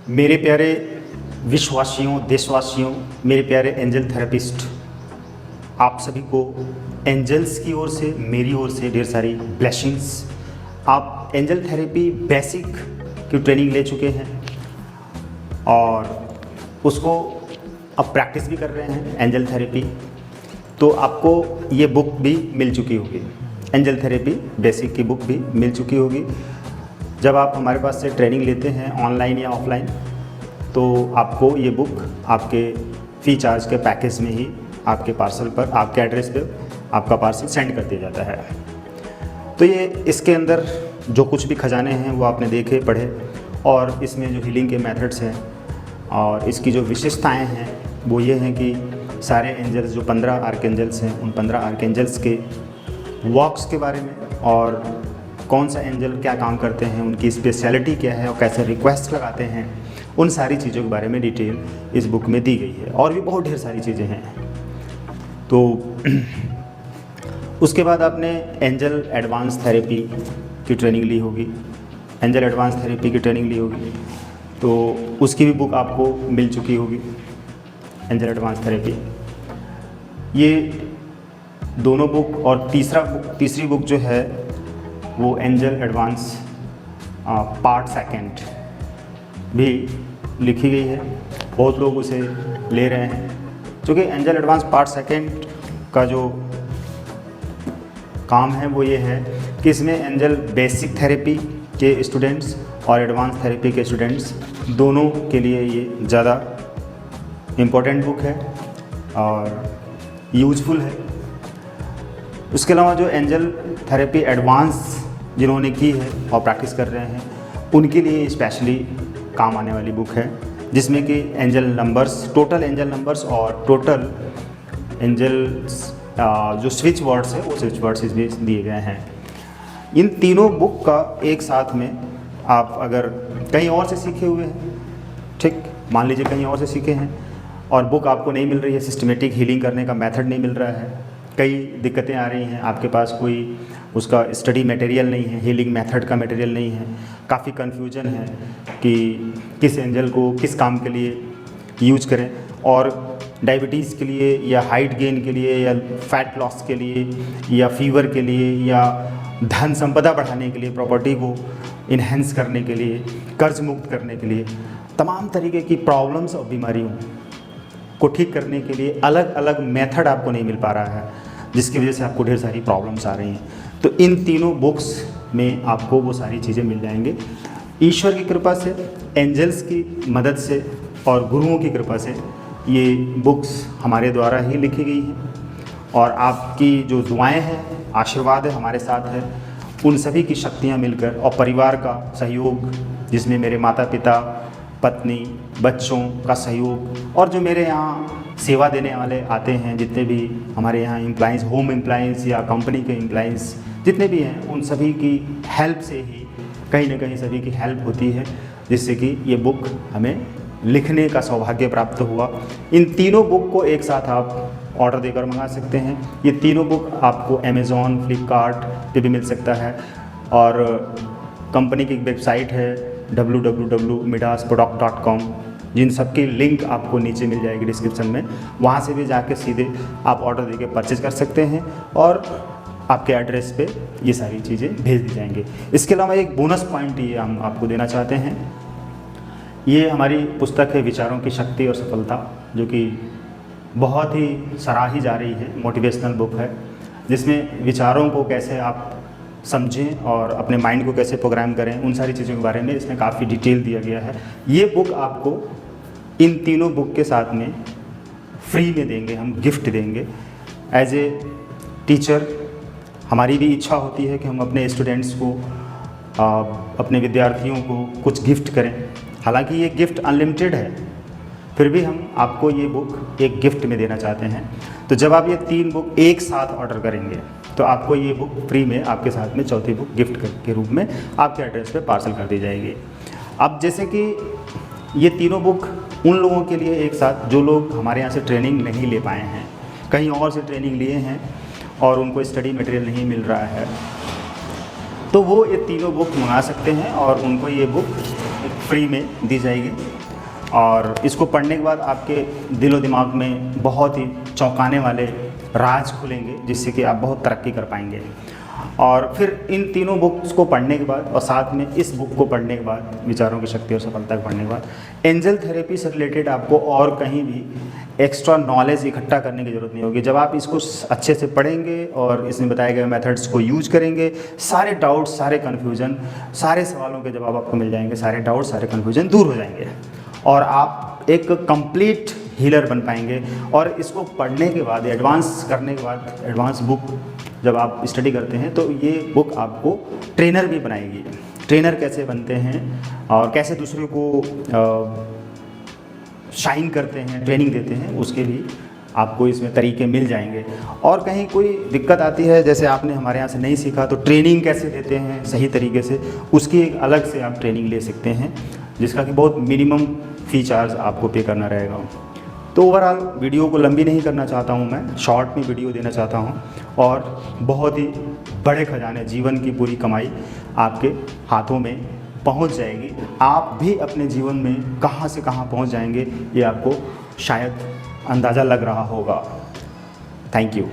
मेरे प्यारे विश्ववासियों, देशवासियों, मेरे प्यारे एंजल थेरेपिस्ट, आप सभी को एंजल्स की ओर से, मेरी ओर से ढेर सारी ब्लेसिंग्स। आप एंजल थेरेपी बेसिक की ट्रेनिंग ले चुके हैं और उसको अब प्रैक्टिस भी कर रहे हैं एंजल थेरेपी, तो आपको ये बुक भी मिल चुकी होगी, एंजल थेरेपी बेसिक की बुक भी मिल चुकी होगी। जब आप हमारे पास से ट्रेनिंग लेते हैं ऑनलाइन या ऑफलाइन, तो आपको ये बुक आपके फ़ी चार्ज के पैकेज में ही आपके पार्सल पर, आपके एड्रेस पे आपका पार्सल सेंड कर दिया जाता है। तो ये इसके अंदर जो कुछ भी खजाने हैं वो आपने देखे, पढ़े, और इसमें जो हीलिंग के मेथड्स हैं और इसकी जो विशेषताएं हैं वो ये हैं कि सारे एंजल्स, जो 15 आर्कएंजल्स हैं, उन 15 आर्कएंजल्स के वर्क्स के बारे में और कौन सा एंजल क्या काम करते हैं, उनकी स्पेशलिटी क्या है और कैसे रिक्वेस्ट लगाते हैं, उन सारी चीज़ों के बारे में डिटेल इस बुक में दी गई है। और भी बहुत ढेर सारी चीज़ें हैं। तो उसके बाद आपने एंजल एडवांस थेरेपी की ट्रेनिंग ली होगी, एंजल एडवांस थेरेपी की ट्रेनिंग ली होगी, तो उसकी भी बुक आपको मिल चुकी होगी, एंजल एडवांस थेरेपी। ये दोनों बुक और तीसरी बुक जो है वो एंजल एडवांस पार्ट सेकंड भी लिखी गई है। बहुत लोग उसे ले रहे हैं, क्योंकि एंजल एडवांस पार्ट सेकंड का जो काम है वो ये है कि इसमें एंजल बेसिक थेरेपी के स्टूडेंट्स और एडवांस थेरेपी के स्टूडेंट्स दोनों के लिए ये ज़्यादा इम्पोर्टेंट बुक है और यूजफुल है। उसके अलावा जो एंजल थेरेपी एडवांस जिन्होंने की है और प्रैक्टिस कर रहे हैं, उनके लिए स्पेशली काम आने वाली बुक है, जिसमें कि angel numbers, total angel numbers और टोटल एंजल्स जो स्विच वर्ड्स है वो स्विच वर्ड्स भी दिए गए हैं। इन तीनों बुक का एक साथ में आप अगर कहीं और से सीखे हुए हैं, ठीक, मान लीजिए कहीं और से सीखे हैं और बुक आपको नहीं मिल रही है, सिस्टमेटिक हीलिंग करने का मेथड नहीं मिल रहा है, कई दिक्कतें आ रही हैं, आपके पास कोई उसका स्टडी मटेरियल नहीं है, हीलिंग मेथड का मटेरियल नहीं है, काफ़ी कन्फ्यूजन है कि किस एंजल को किस काम के लिए यूज करें, और डायबिटीज़ के लिए या हाइट गेन के लिए या फैट लॉस के लिए या फीवर के लिए या धन संपदा बढ़ाने के लिए, प्रॉपर्टी को इन्हेंस करने के लिए, कर्ज मुक्त करने के लिए, तमाम तरीके की प्रॉब्लम्स और बीमारियों को ठीक करने के लिए अलग अलग मेथड आपको नहीं मिल पा रहा है, जिसकी वजह से आपको ढेर सारी प्रॉब्लम्स आ रही हैं। तो इन तीनों बुक्स में आपको वो सारी चीज़ें मिल जाएंगी। ईश्वर की कृपा से, एंजल्स की मदद से और गुरुओं की कृपा से ये बुक्स हमारे द्वारा ही लिखी गई हैं, और आपकी जो दुआएं हैं, आशीर्वाद है, हमारे साथ है, उन सभी की शक्तियां मिलकर और परिवार का सहयोग, जिसमें मेरे माता पिता, पत्नी, बच्चों का सहयोग और जो मेरे यहाँ सेवा देने वाले आते हैं, जितने भी हमारे यहाँ एम्प्लॉइज़, होम एम्प्लॉइज़ या कंपनी के एम्प्लॉइज़ जितने भी हैं, उन सभी की हेल्प से ही कहीं ना कहीं सभी की हेल्प होती है, जिससे कि ये बुक हमें लिखने का सौभाग्य प्राप्त हुआ। इन तीनों बुक को एक साथ आप ऑर्डर देकर मंगा सकते हैं। ये तीनों बुक आपको अमेज़ॉन, फ्लिपकार्ट पे भी मिल सकता है, और कंपनी की वेबसाइट है www.midasproduct.com, जिन सब की लिंक आपको नीचे मिल जाएगी डिस्क्रिप्शन में, वहाँ से भी जाके सीधे आप ऑर्डर देके परचेज कर सकते हैं और आपके एड्रेस पे ये सारी चीज़ें भेज दी जाएंगी। इसके अलावा एक बोनस पॉइंट ये हम आपको देना चाहते हैं। ये हमारी पुस्तक है विचारों की शक्ति और सफलता, जो कि बहुत ही सराही जा रही है, मोटिवेशनल बुक है, जिसमें विचारों को कैसे आप समझें और अपने माइंड को कैसे प्रोग्राम करें, उन सारी चीज़ों के बारे में इसमें काफ़ी डिटेल दिया गया है। ये बुक आपको इन तीनों बुक के साथ में फ्री में देंगे, हम गिफ्ट देंगे। एज ए टीचर हमारी भी इच्छा होती है कि हम अपने स्टूडेंट्स को, अपने विद्यार्थियों को कुछ गिफ्ट करें। हालांकि ये गिफ्ट अनलिमिटेड है, फिर भी हम आपको ये बुक एक गिफ्ट में देना चाहते हैं। तो जब आप ये 3 बुक एक साथ ऑर्डर करेंगे तो आपको ये बुक फ्री में आपके साथ में चौथी बुक गिफ्ट के रूप में आपके एड्रेस पे पार्सल कर दी जाएगी। अब जैसे कि ये तीनों बुक उन लोगों के लिए एक साथ, जो लोग हमारे यहाँ से ट्रेनिंग नहीं ले पाए हैं, कहीं और से ट्रेनिंग लिए हैं और उनको स्टडी मटेरियल नहीं मिल रहा है, तो वो ये तीनों बुक मंगा सकते हैं और उनको ये बुक फ्री में दी जाएगी और इसको पढ़ने के बाद आपके दिल और दिमाग में बहुत ही चौंकाने वाले राज खुलेंगे, जिससे कि आप बहुत तरक्की कर पाएंगे। और फिर इन तीनों बुक्स को पढ़ने के बाद और साथ में इस बुक को पढ़ने के बाद, विचारों की शक्ति और सफलता को पढ़ने के बाद, एंजल थेरेपी से रिलेटेड आपको और कहीं भी एक्स्ट्रा नॉलेज इकट्ठा करने की ज़रूरत नहीं होगी। जब आप इसको अच्छे से पढ़ेंगे और इसमें बताए गए मेथड्स को यूज करेंगे, सारे डाउट्स, सारे कन्फ्यूजन, सारे सवालों के जवाब आपको मिल जाएंगे, सारे डाउट्स, सारे कन्फ्यूजन दूर हो जाएंगे और आप एक कंप्लीट हीलर बन पाएंगे। और इसको पढ़ने के बाद, एडवांस करने के बाद, एडवांस बुक जब आप स्टडी करते हैं तो ये बुक आपको ट्रेनर भी बनाएगी। ट्रेनर कैसे बनते हैं और कैसे दूसरों को शाइन करते हैं, ट्रेनिंग देते हैं, उसके भी आपको इसमें तरीके मिल जाएंगे। और कहीं कोई दिक्कत आती है, जैसे आपने हमारे यहाँ से नहीं सीखा, तो ट्रेनिंग कैसे देते हैं सही तरीके से, उसकी एक अलग से आप ट्रेनिंग ले सकते हैं, जिसका कि बहुत मिनिमम फ़ी चार्ज आपको पे करना रहेगा। तो ओवरऑल वीडियो को लंबी नहीं करना चाहता हूँ मैं, शॉर्ट में वीडियो देना चाहता हूँ और बहुत ही बड़े खजाने, जीवन की पूरी कमाई आपके हाथों में पहुँच जाएगी। आप भी अपने जीवन में कहाँ से कहाँ पहुँच जाएंगे, ये आपको शायद अंदाज़ा लग रहा होगा। Thank you.